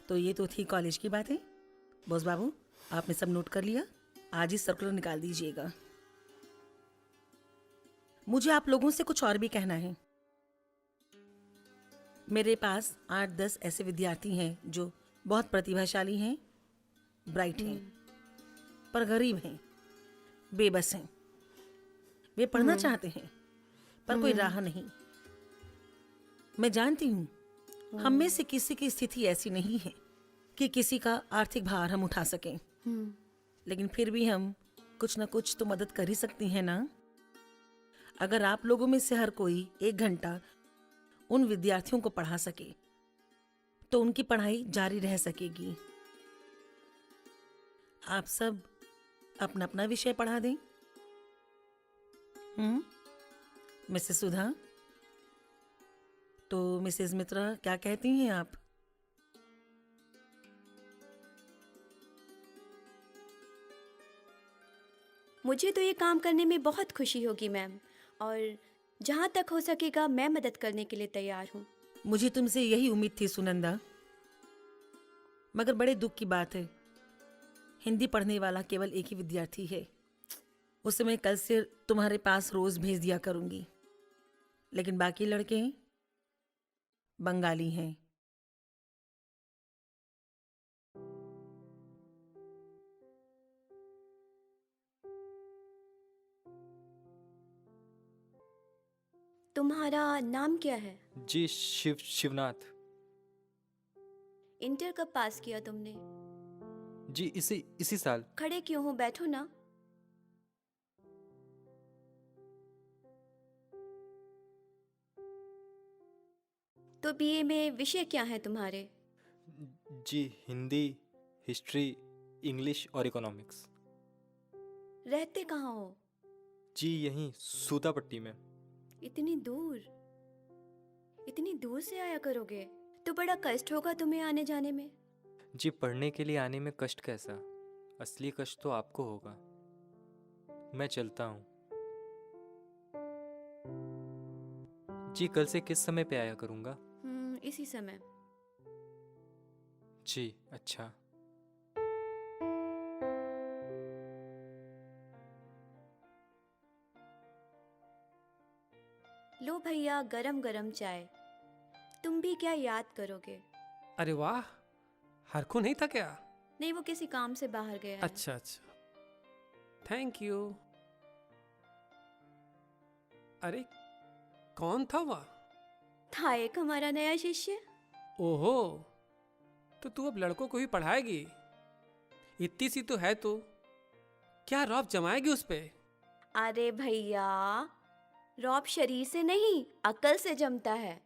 तो ये तो थी कॉलेज की बातें। बॉस बाबू, आपने सब नोट कर लिया? आज ही सर्कुलर निकाल दीजिएगा। मुझे आप लोगों से कुछ और भी कहना है। मेरे पास 8-10 ऐसे विद्यार्थी हैं जो बहुत प्रतिभाशाली हैं, ब्राइट हैं, पर गरीब हैं, बेबस हैं। वे पढ़ना चाहते हैं पर कोई राह नहीं। मैं जानती हूँ हम में से किसी की स्थिति ऐसी नहीं है कि किसी का आर्थिक भार हम उठा सकें, लेकिन फिर भी हम कुछ ना कुछ तो मदद कर ही सकती हैं ना। अगर आप लोगों में से हर कोई 1 घंटा उन विद्यार्थियों को पढ़ा सके तो उनकी पढ़ाई जारी रह सकेगी। आप सब अपना अपना विषय पढ़ा दें। मिसेस सुधा, तो मिसेस मित्रा क्या कहती हैं आप? मुझे तो ये काम करने में बहुत खुशी होगी मैम, और जहाँ तक हो सकेगा मैं मदद करने के लिए तैयार हूँ। मुझे तुमसे यही उम्मीद थी सुनंदा, मगर बड़े दुख की बात है, हिंदी पढ़ने वाला केवल एक ही विद्यार्थी है। उसे मैं कल से तुम्हारे पास रोज भेज दिया करूंगी, लेकिन बाकी लड़के बंगाली हैं। तुम्हारा नाम क्या है? जी शिवनाथ। इंटर कब पास किया तुमने? जी इसी साल। खड़े क्यों हो, बैठो ना। तो बीए में विषय क्या है तुम्हारे? जी हिंदी, हिस्ट्री, इंग्लिश और इकोनॉमिक्स। रहते कहाँ हो? जी यहीं सूतापट्टी में। इतनी दूर से आया करोगे तो बड़ा कष्ट होगा तुम्हें आने जाने में। जी पढ़ने के लिए आने में कष्ट कैसा, असली कष्ट तो आपको होगा। मैं चलता हूँ। जी कल से किस समय पे आया करूँगा? इसी समय। जी अच्छा। लो भैया, गरम गरम चाय। तुम भी क्या याद करोगे? अरे वाह, हरखू नहीं था क्या? नहीं, वो किसी काम से बाहर गया है। अच्छा अच्छा, थैंक यू। अरे कौन था वह? था एक हमारा नया शिष्य। ओहो, तो तू अब लड़कों को ही पढ़ाएगी? इतनी सी तो है तू, क्या रौब जमाएगी उस पे? अरे भैया, रौब शरीर से नहीं अकल से जमता है।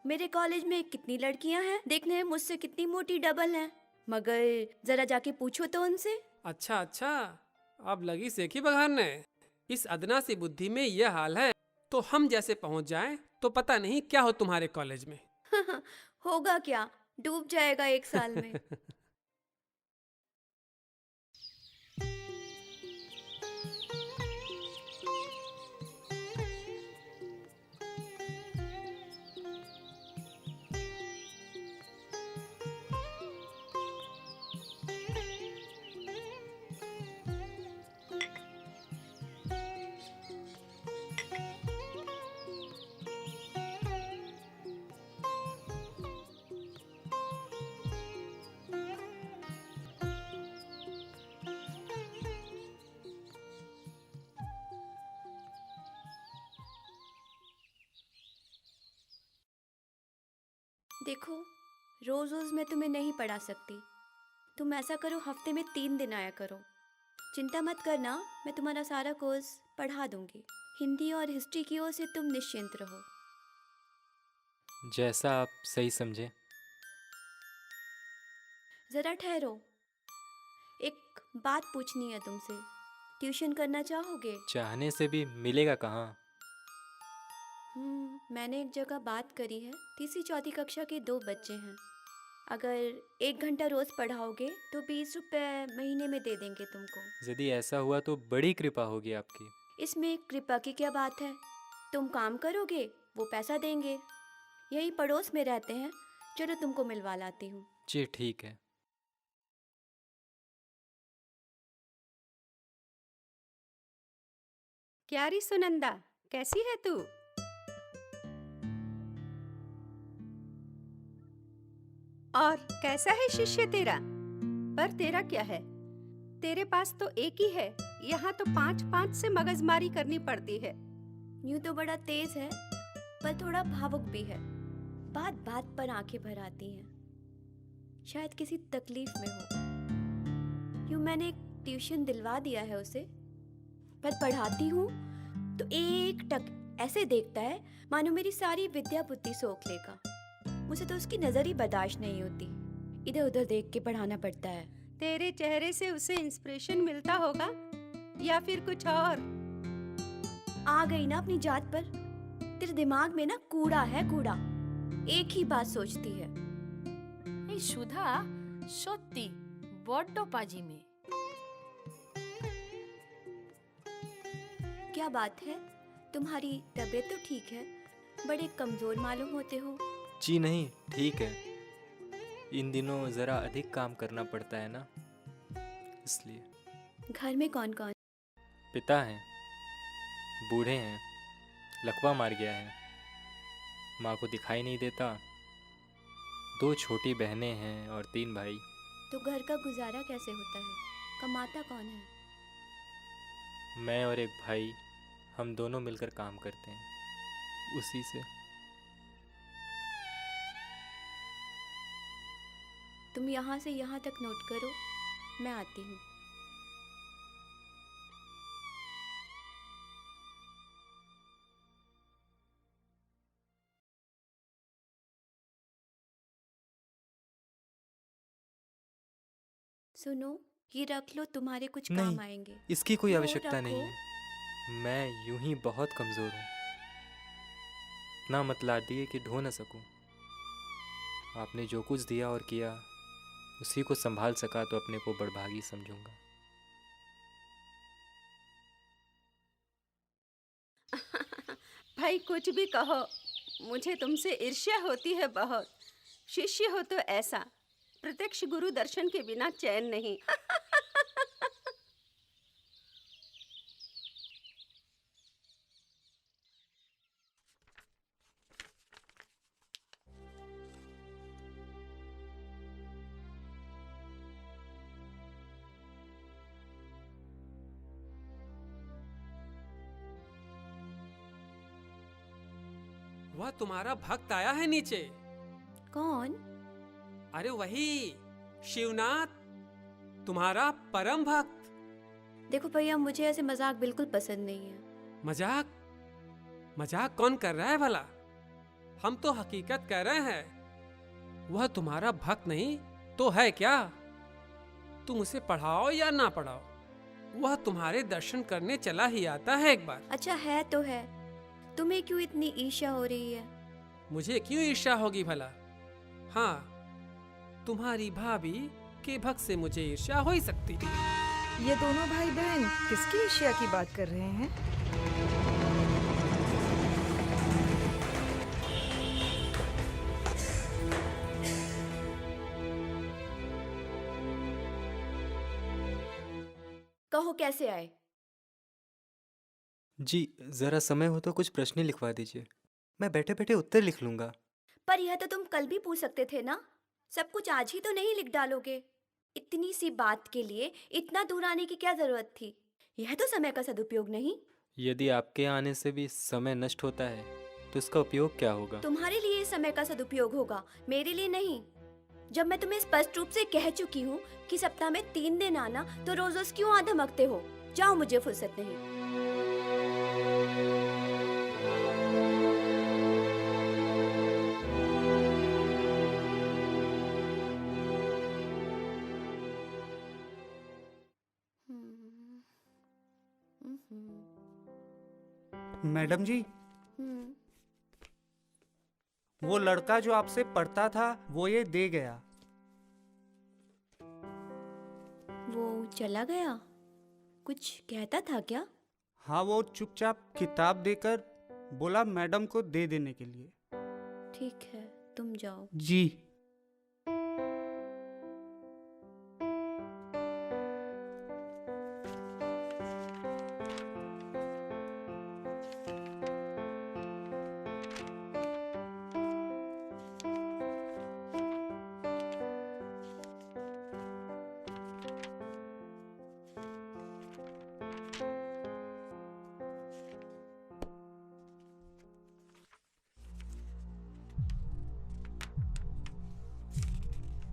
मेरे कॉलेज में कितनी लड़कियां हैं, देखने में मुझसे कितनी मोटी डबल हैं, मगर जरा जाके पूछो तो उनसे। अच्छा अच्छा, अब लगी सेखी बघारने। इस अदना सी बुद्धि में यह हाल है तो हम जैसे पहुंच जाएं तो पता नहीं क्या हो तुम्हारे कॉलेज में। होगा क्या, डूब जाएगा 1 साल में। देखो, रोज रोज मैं तुम्हें नहीं पढ़ा सकती। तुम ऐसा करो, हफ्ते में 3 दिन आया करो। चिंता मत करना, मैं तुम्हारा सारा कोर्स पढ़ा दूंगी। हिंदी और हिस्ट्री की ओर से तुम निश्चिंत रहो। जैसा आप सही समझे। जरा ठहरो, एक बात पूछनी है तुमसे। ट्यूशन करना चाहोगे? चाहने से भी मिलेगा कहाँ? मैंने एक जगह बात करी है। 3री-4री कक्षा के 2 बच्चे हैं। अगर 1 घंटा रोज पढ़ाओगे तो 20 रुपये महीने में दे देंगे तुमको। यदि ऐसा हुआ तो बड़ी कृपा होगी आपकी। इसमें कृपा की क्या बात है? तुम काम करोगे, वो पैसा देंगे। यही पड़ोस में रहते हैं, चलो तुमको मिलवा लाती हूँ। जी ठीक है। क्या री सुनंदा, कैसी है तू? और कैसा है शिष्य तेरा? पर तेरा क्या है, तेरे पास तो एक ही है, यहाँ तो 5-5 से मगजमारी करनी पड़ती है। यूं तो बड़ा तेज है पर थोड़ा भावुक भी है। बात बात पर आंखें भर आती हैं। शायद किसी तकलीफ में हो। यूं मैंने एक ट्यूशन दिलवा दिया है उसे, पर पढ़ाती हूँ तो एक टक ऐसे देखता है मानो मेरी सारी विद्या बुद्धि सोख लेगा। मुझे तो उसकी नजर ही बर्दाश्त नहीं होती। इधर उधर देख के पढ़ाना पड़ता है। तेरे चेहरे से उसे इंस्पिरेशन मिलता होगा या फिर कुछ और? आ गई ना अपनी जात पर। तेरे दिमाग में ना कूड़ा है, कूड़ा। एक ही बात सोचती है। এই সুধা সত্যি বড্ড পাজিমে। क्या बात है? तुम्हारी तबीयत तो ठीक है? बड़े कमजोर मालूम होते हो। जी नहीं, ठीक है। इन दिनों ज़रा अधिक काम करना पड़ता है ना, इसलिए। घर में कौन कौन? पिता हैं, बूढ़े हैं, लकवा मार गया है, माँ को दिखाई नहीं देता, 2 छोटी बहनें हैं और 3 भाई। तो घर का गुजारा कैसे होता है? कमाता कौन है? मैं और एक भाई, हम दोनों मिलकर काम करते हैं, उसी से। तुम यहाँ से यहाँ तक नोट करो, मैं आती हूँ। सुनो, ये रख लो, तुम्हारे कुछ काम नहीं, आएंगे। इसकी कोई लो, आवश्यकता नहीं रखो। है। मैं यूं ही बहुत कमज़ोर हूँ, इतना मत ला दिए कि ढो न सकूं। आपने जो कुछ दिया और किया, उसी को संभाल सका तो अपने को बड़भागी समझूंगा। भाई कुछ भी कहो, मुझे तुमसे ईर्ष्या होती है बहुत। शिष्य हो तो ऐसा, प्रत्यक्ष गुरु दर्शन के बिना चैन नहीं। वह तुम्हारा भक्त आया है नीचे। कौन? अरे वही शिवनाथ, तुम्हारा परम भक्त। देखो भैया, मुझे ऐसे मजाक बिल्कुल पसंद नहीं है। मजाक? मजाक कौन कर रहा है भला? हम तो हकीकत कह रहे हैं। वह तुम्हारा भक्त नहीं तो है क्या? तुम उसे पढ़ाओ या ना पढ़ाओ, वह तुम्हारे दर्शन करने चला ही आता है एक बार। अच्छा है तो है, तुम्हें क्यों इतनी ईर्ष्या हो रही है? मुझे क्यों ईर्ष्या होगी भला? हाँ, तुम्हारी भाभी के भक्त से मुझे ईर्ष्या हो ही सकती थी। ये दोनों भाई बहन किसकी ईर्ष्या की बात कर रहे हैं? कहो कैसे आए? जी, ज़रा समय हो तो कुछ प्रश्न लिखवा दीजिए, मैं बैठे बैठे उत्तर लिख लूँगा। पर यह तो तुम कल भी पूछ सकते थे ना। सब कुछ आज ही तो नहीं लिख डालोगे? इतनी सी बात के लिए इतना दूर आने की क्या जरूरत थी? यह तो समय का सदुपयोग नहीं। यदि आपके आने से भी समय नष्ट होता है तो इसका उपयोग क्या होगा? तुम्हारे लिए इस समय का सदुपयोग होगा, मेरे लिए नहीं। जब मैं तुम्हें स्पष्ट रूप से कह चुकी हूँ कि सप्ताह में 3 दिन आना, तो रोज रोज क्यों आधा मगते हो? जाओ, मुझे फुर्सत नहीं। मैडम जी, वो लड़का जो आपसे पढ़ता था वो ये दे गया। वो चला गया? कुछ कहता था क्या? हाँ, वो चुपचाप किताब देकर बोला मैडम को दे देने के लिए। ठीक है, तुम जाओ। जी।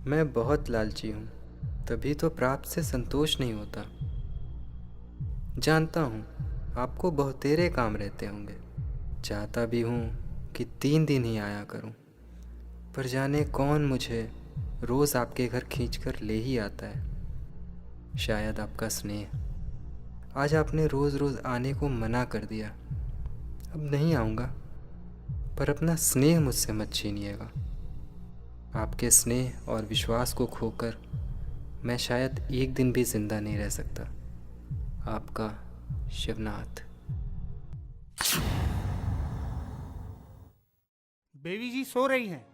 मैं बहुत लालची हूँ, तभी तो प्राप्त से संतोष नहीं होता। जानता हूँ आपको बहुतेरे काम रहते होंगे, चाहता भी हूँ कि 3 दिन ही आया करूँ, पर जाने कौन मुझे रोज़ आपके घर खींचकर ले ही आता है। शायद आपका स्नेह। आज आपने रोज़ रोज़ आने को मना कर दिया। अब नहीं आऊँगा, पर अपना स्नेह मुझसे मत छीनिएगा। आपके स्नेह और विश्वास को खोकर मैं शायद एक दिन भी जिंदा नहीं रह सकता। आपका शिवनाथ। बेबी जी सो रही हैं।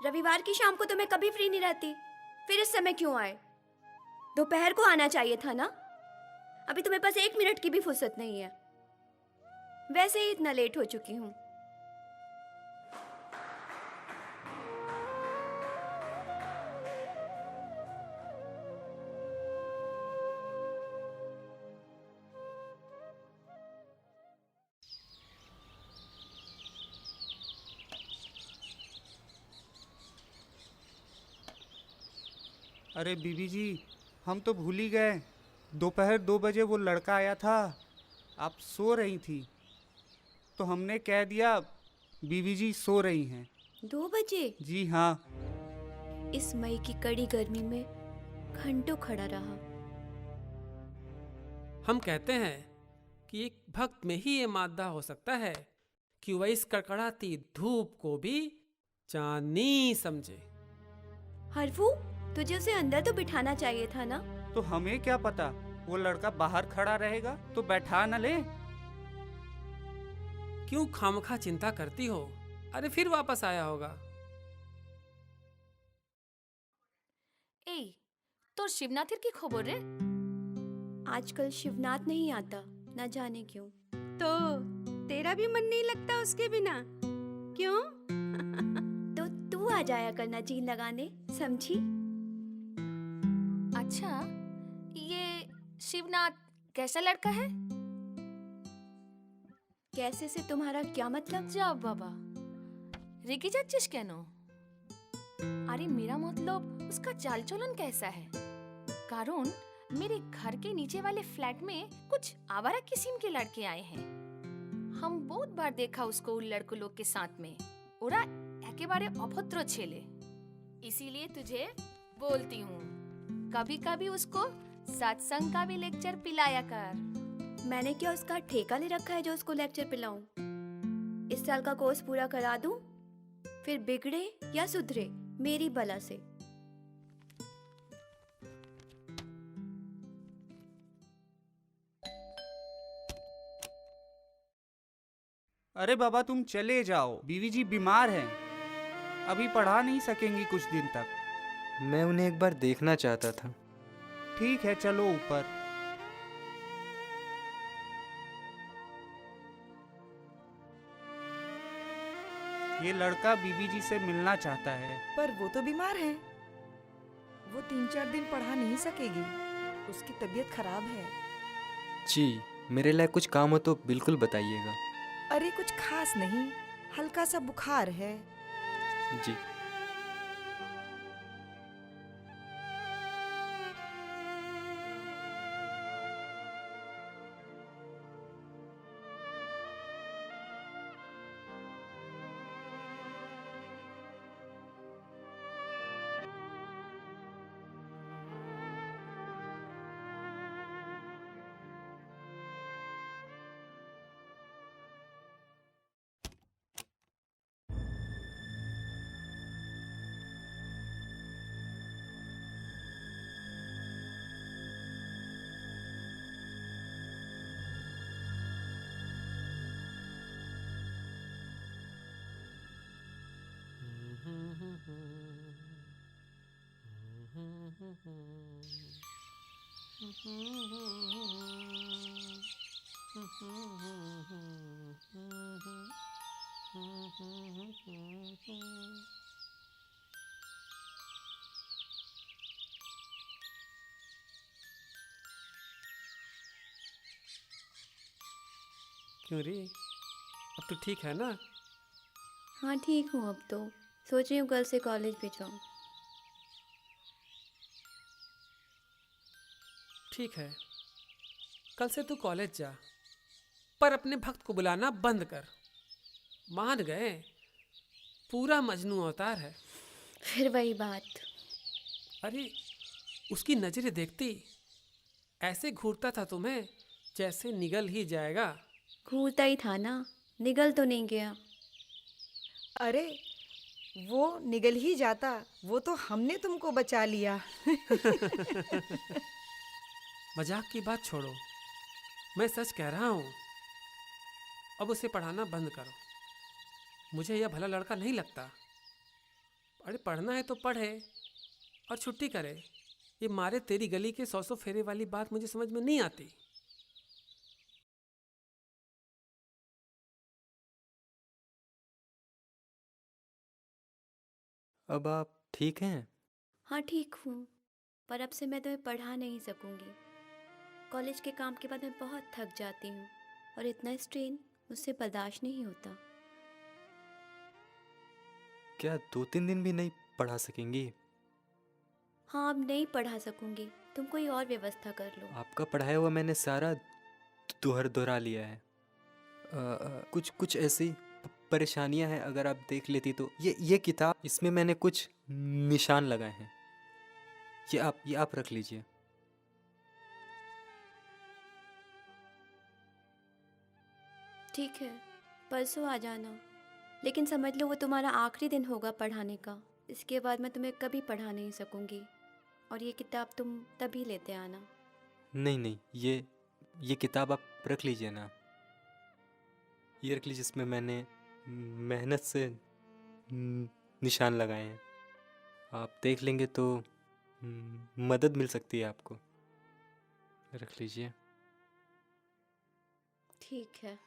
रविवार की शाम को तो मैं कभी फ्री नहीं रहती, फिर इस समय क्यों आए? दोपहर को आना चाहिए था ना। अभी तुम्हें पास 1 मिनट की भी फुर्सत नहीं है। वैसे ही इतना लेट हो चुकी हूँ। अरे बीबी जी, हम तो भूल ही गए। दोपहर 2 बजे वो लड़का आया था, आप सो रही थी तो हमने कह दिया बीबी जी सो रही हैं। 2 बजे? जी हाँ। इस मई की कड़ी गर्मी में घंटों खड़ा रहा। हम कहते हैं कि एक भक्त में ही ये मादा हो सकता है कि वह इस कड़कड़ाती धूप को भी चांदनी समझे। हरफू, तुझे उसे अंदर तो बिठाना चाहिए था ना। तो हमें क्या पता, वो लड़का बाहर खड़ा रहेगा तो बैठा न ले। क्यों खामखा चिंता करती हो? अरे फिर वापस आया होगा। এই তোর শিবনাথের কি খবর রে? आजकल शिवनाथ नहीं आता, न जाने क्यों। तो तेरा भी मन नहीं लगता उसके बिना? क्यों? तो तू आ जाया करना जी लगाने, समझी? अच्छा, ये शिवनाथ कैसा लड़का है? कैसे से तुम्हारा क्या मतलब? যা বাবা, রেগে যাচ্ছিস কেন? আরে मेरा मतलब उसका चाल चलन कैसा है? कारण मेरे घर के नीचे वाले फ्लैट में कुछ आवारा किस्म के लड़के आए हैं। हम बहुत बार देखा उसको उन लड़कों लोग के साथ में। ওরা একেবারে অভদ্র ছেলে। इसीलिए तुझे बोलती हूँ, कभी कभी उसको सत्संग का भी लेक्चर पिलाया कर। मैंने क्या उसका ठेका ले रखा है जो उसको लेक्चर पिलाऊं? इस साल का कोर्स पूरा करा दूं, फिर बिगड़े या सुधरे मेरी बला से। अरे बाबा तुम चले जाओ, बीवी जी बीमार हैं, अभी पढ़ा नहीं सकेंगी कुछ दिन तक। मैं उन्हें एक बार देखना चाहता था। ठीक है चलो ऊपर। ये लड़का बीबी जी से मिलना चाहता है। पर वो तो बीमार है, वो 3-4 दिन पढ़ा नहीं सकेगी, उसकी तबीयत खराब है। जी, मेरे लिए कुछ काम हो तो बिल्कुल बताइएगा। अरे कुछ खास नहीं, हल्का सा बुखार है। जी। क्यों रे, अब तो ठीक है ना? हाँ ठीक हूँ अब तो। सोच रही हूँ कल से कॉलेज भी जाऊँ। ठीक है, कल से तू कॉलेज जा, पर अपने भक्त को बुलाना बंद कर। मान गए, पूरा मजनू अवतार है। फिर वही बात। अरे उसकी नजरें देखती ऐसे घूरता था तुम्हें जैसे निगल ही जाएगा। घूरता ही था ना, निगल तो नहीं गया। अरे वो निगल ही जाता, वो तो हमने तुमको बचा लिया। मजाक की बात छोड़ो, मैं सच कह रहा हूँ। अब उसे पढ़ाना बंद करो, मुझे यह भला लड़का नहीं लगता। अरे पढ़ना है तो पढ़े और छुट्टी करे। ये मारे तेरी गली के 100 फेरे वाली बात मुझे समझ में नहीं आती। अब आप ठीक हैं? हाँ ठीक हूँ, पर अब से मैं तुम्हें पढ़ा नहीं सकूँगी। कॉलेज के काम के बाद मैं बहुत थक जाती हूँ और इतना स्ट्रेन मुझसे बर्दाश्त नहीं होता। क्या 2-3 दिन भी नहीं पढ़ा सकेंगी? हाँ अब नहीं पढ़ा सकूँगी, तुम कोई और व्यवस्था कर लो। आपका पढ़ाया हुआ मैंने सारा दोहरा लिया है। कुछ कुछ ऐसी परेशानियां हैं, अगर आप देख लेती तो। ये किताब, इसमें मैंने कुछ निशान लगाए हैं। ये आप रख लीजिए। ठीक है, परसों आ जाना, लेकिन समझ लो वो तुम्हारा आखिरी दिन होगा पढ़ाने का। इसके बाद मैं तुम्हें कभी पढ़ा नहीं सकूँगी, और ये किताब तुम तभी लेते आना। नहीं, ये किताब आप रख लीजिए ना। ये रख लीजिए, इसमें मैंने मेहनत से निशान लगाए हैं। आप देख लेंगे तो मदद मिल सकती है आपको। रख लीजिए। ठीक है।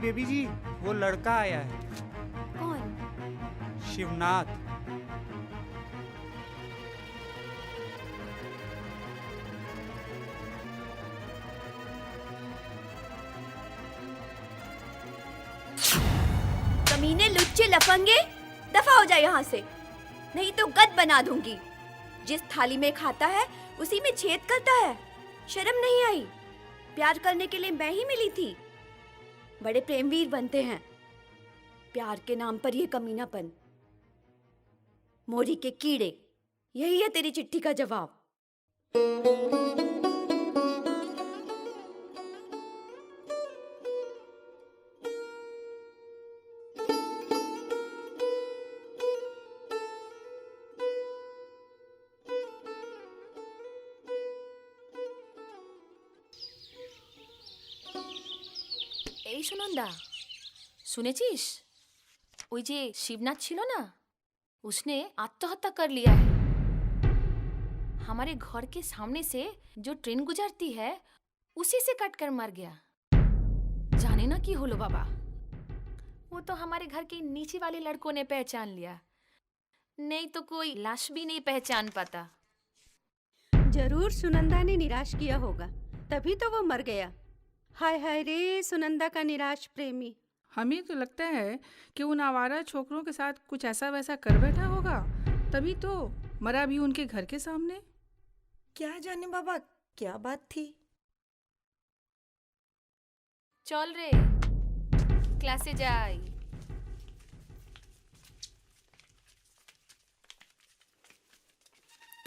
बेबी जी, वो लड़का आया है, कौन? शिवनाथ। कमीने, लुच्चे, लफंगे, दफा हो जाए यहाँ से, नहीं तो गद बना दूंगी। जिस थाली में खाता है उसी में छेद करता है। शर्म नहीं आई? प्यार करने के लिए मैं ही मिली थी। बड़े प्रेमवीर बनते हैं, प्यार के नाम पर ये कमीनापन। मोरी के कीड़े, यही है तेरी चिट्ठी का जवाब। এই সুনন্দা, শুনেছিস? ওই যে শিবনাথ ছিল না, उसने आत्महत्या कर लिया है। हमारे घर के सामने से जो ट्रेन गुजरती है उसी से कट कर मर गया। जाने ना की होलो बाबा। वो तो हमारे घर के नीचे वाले लड़कों ने पहचान लिया, नहीं तो कोई लाश भी नहीं पहचान पाता। जरूर सुनंदा ने निराश किया होगा, तभी तो वो मर गया। हाय हाय रे, सुनंदा का निराश प्रेमी। हमें तो लगता है कि उन आवारा छोकरों के साथ कुछ ऐसा वैसा कर बैठा होगा, तभी तो मरा भी उनके घर के सामने। क्या जाने बाबा, क्या बात थी? चल रे, क्लासे जाई।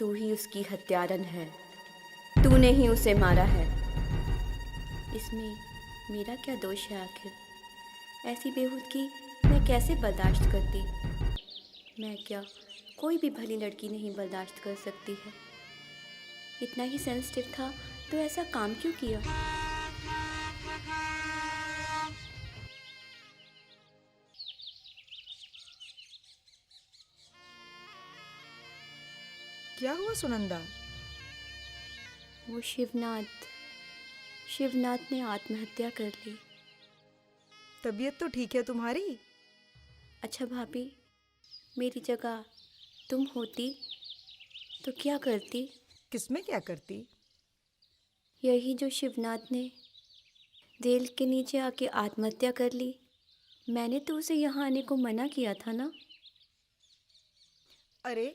तू ही उसकी हत्यारन है, तूने ही उसे मारा है। इसमें मेरा क्या दोष है आखिर? ऐसी बेहूदगी मैं कैसे बर्दाश्त करती? मैं क्या कोई भी भली लड़की नहीं बर्दाश्त कर सकती है? इतना ही सेंसिटिव था तो ऐसा काम क्यों किया? क्या हुआ सुनंदा? वो शिवनाथ ने आत्महत्या कर ली। तबीयत तो ठीक है तुम्हारी? अच्छा भाभी, मेरी जगह तुम होती तो क्या करती? किसमें क्या करती? यही जो शिवनाथ ने रेल के नीचे आके आत्महत्या कर ली, मैंने तो उसे यहाँ आने को मना किया था ना। अरे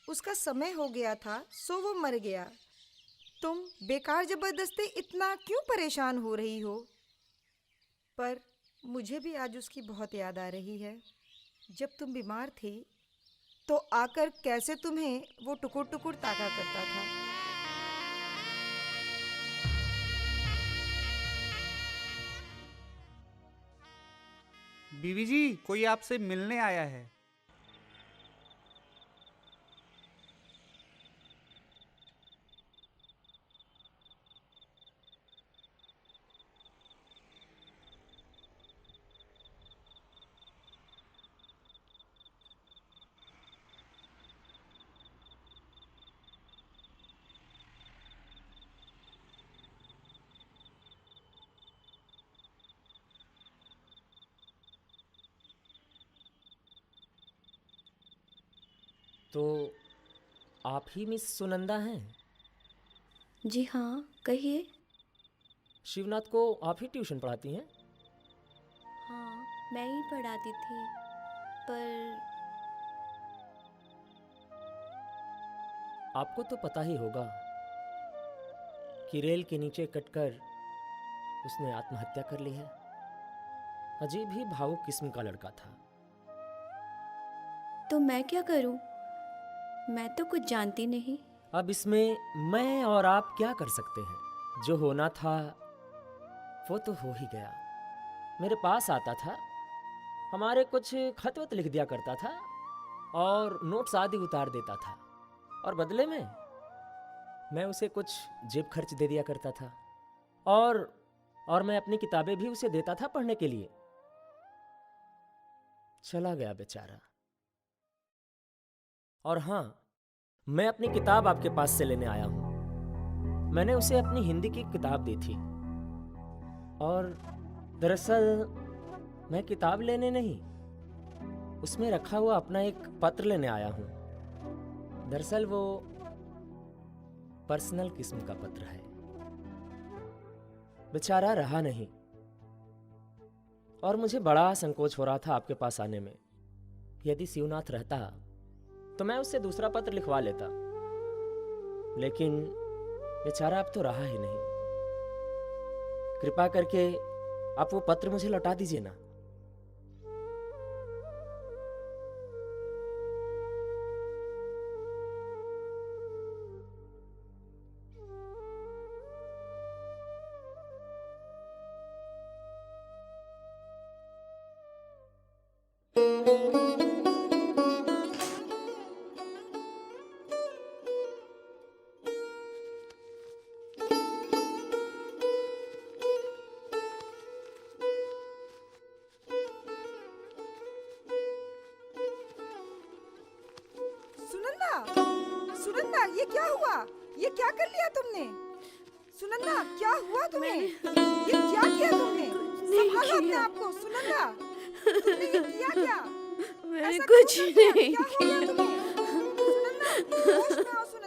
उसका समय हो गया था, सो वो मर गया। तुम बेकार जबरदस्ती इतना क्यों परेशान हो रही हो? पर मुझे भी आज उसकी बहुत याद आ रही है। जब तुम बीमार थी तो आकर कैसे तुम्हें वो टुकुर टुकुर ताका करता था। बीवी जी, कोई आपसे मिलने आया है। तो आप ही मिस सुनंदा हैं? जी हाँ, कहिए। शिवनाथ को आप ही ट्यूशन पढ़ाती हैं? हाँ, मैं ही पढ़ाती थी, पर आपको तो पता ही होगा कि रेल के नीचे कटकर उसने आत्महत्या कर ली है। अजीब ही भावुक किस्म का लड़का था। तो मैं क्या करूं? मैं तो कुछ जानती नहीं। अब इसमें मैं और आप क्या कर सकते हैं? जो होना था वो तो हो ही गया। मेरे पास आता था, हमारे कुछ खत वत लिख दिया करता था और नोट्स आदि उतार देता था, और बदले में मैं उसे कुछ जेब खर्च दे दिया करता था, और मैं अपनी किताबें भी उसे देता था पढ़ने के लिए। चला गया बेचारा। और हाँ, मैं अपनी किताब आपके पास से लेने आया हूं। मैंने उसे अपनी हिंदी की किताब दी थी, और दरअसल मैं किताब लेने नहीं, उसमें रखा हुआ अपना एक पत्र लेने आया हूं। दरअसल वो पर्सनल किस्म का पत्र है। बेचारा रहा नहीं, और मुझे बड़ा संकोच हो रहा था आपके पास आने में। यदि शिवनाथ रहता तो मैं उससे दूसरा पत्र लिखवा लेता, लेकिन बेचारा अब तो रहा ही नहीं। कृपा करके आप वो पत्र मुझे लौटा दीजिए ना। सुनंदा, ये क्या हुआ? ये क्या कर लिया तुमने? सुनंदा, क्या हुआ तुम्हें? ये क्या किया तुमने? संभालो अपने आप को। सुनंदा, तुमने ये किया क्या? मैंने ऐसा कुछ क्यों कर दिया? नहीं क्या हो गया तुम्हें? सुनंदा, होश में आओ।